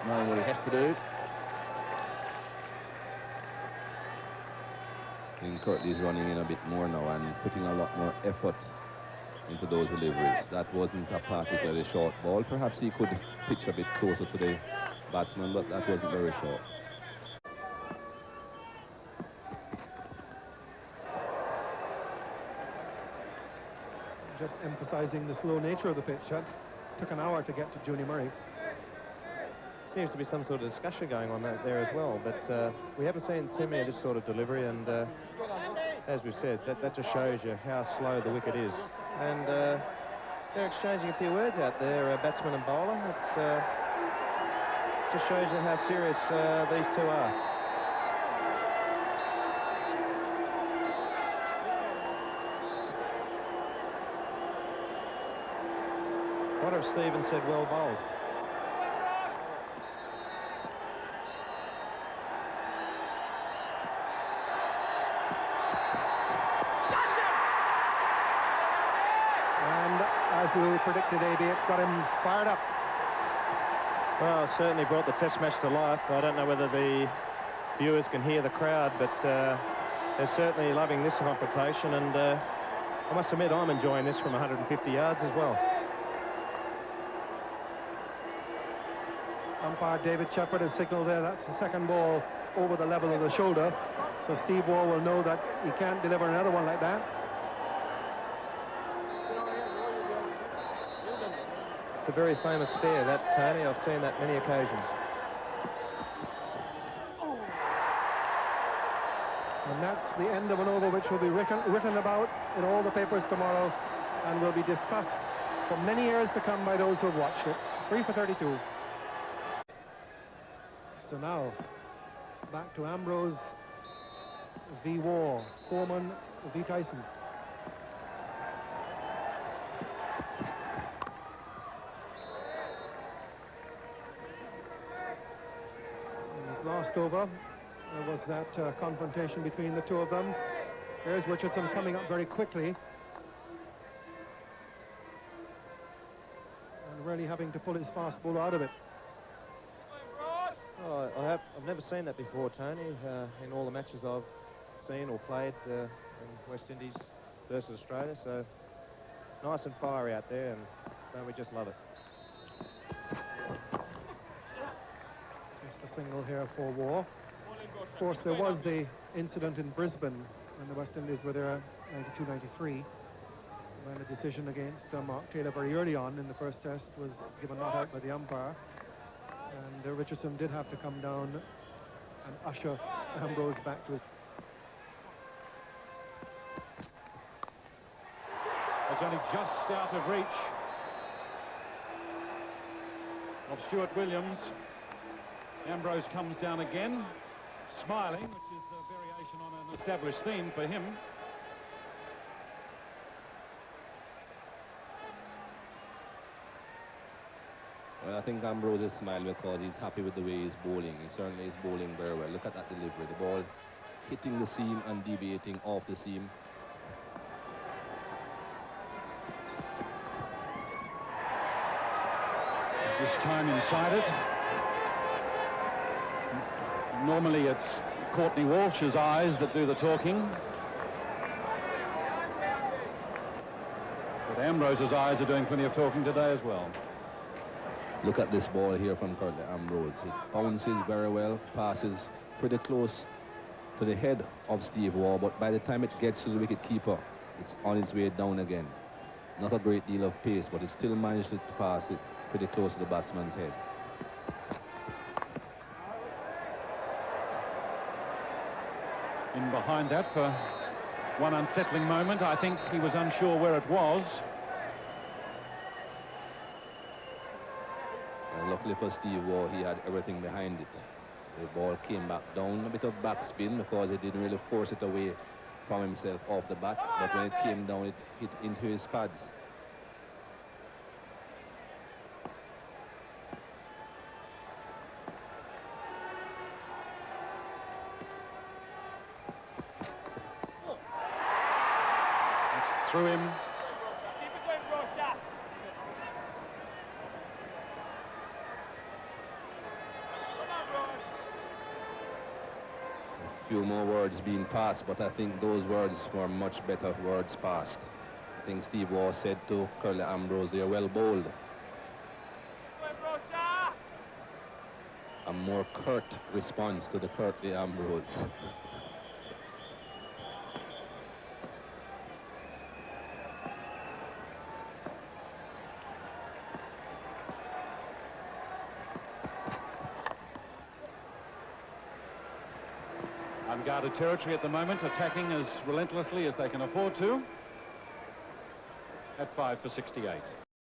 knowing what he has to do. I think Kirtley's running in a bit more now and putting a lot more effort into those deliveries. That wasn't a particularly short ball. Perhaps he could pitch a bit closer to the batsman, but that wasn't very short. Just emphasizing the slow nature of the pitch. It took an hour to get to Juni Murray. Seems to be some sort of discussion going on there as well, but we haven't seen too many of this sort of delivery, and as we've said, that just shows you how slow the wicket is. And they're exchanging a few words out there, batsman and bowler. It's just shows you how serious these two are. What if Stephen said well bowled? As you predicted, AB, it's got him fired up. Well, it certainly brought the test match to life. I don't know whether the viewers can hear the crowd, but they're certainly loving this confrontation, and I must admit I'm enjoying this from 150 yards as well. Umpire David Shepherd has signalled there that's the second ball over the level of the shoulder, so Steve Waugh will know that he can't deliver another one like that. It's a very famous stare, that, Tony. I've seen that many occasions. And that's the end of an over which will be written about in all the papers tomorrow and will be discussed for many years to come by those who have watched it. 3 for 32. So now, back to Ambrose v. Waugh, Foreman v. Tyson. Last over, there was that confrontation between the two of them. Here's Richardson coming up very quickly and really having to pull his fast ball out of it. Oh, I've never seen that before, Tony, in all the matches I've seen or played in West Indies versus Australia. So nice and fiery out there, and don't we just love it. A single here for Waugh. Of course, there was the incident in Brisbane when the West Indies were there, 92-93, when the decision against Mark Taylor very early on in the first test was given not out by the umpire, and Richardson did have to come down and usher Ambrose back to his... It's only just out of reach of Stuart Williams. Ambrose comes down again, smiling, which is a variation on an established theme for him. Well, I think Ambrose is smiling because he's happy with the way he's bowling. He certainly is bowling very well. Look at that delivery. The ball hitting the seam and deviating off the seam. This time inside it. Normally it's Courtney Walsh's eyes that do the talking. But Ambrose's eyes are doing plenty of talking today as well. Look at this ball here from Curtly Ambrose. It bounces very well, passes pretty close to the head of Steve Waugh, but by the time it gets to the wicket keeper, it's on its way down again. Not a great deal of pace, but it still managed to pass it pretty close to the batsman's head. In behind that for one unsettling moment. I think he was unsure where it was. And luckily for Steve Waugh, he had everything behind it. The ball came back down, a bit of backspin because he didn't really force it away from himself off the bat, but when it came down, it hit into his pads. Through him. few more words being passed, but I think those words were much better words passed. I think Steve Waugh said to Curly Ambrose, "They're well bowled." A more curt response to the Curly Ambrose. Unguarded territory at the moment, attacking as relentlessly as they can afford to. At 5 for 68.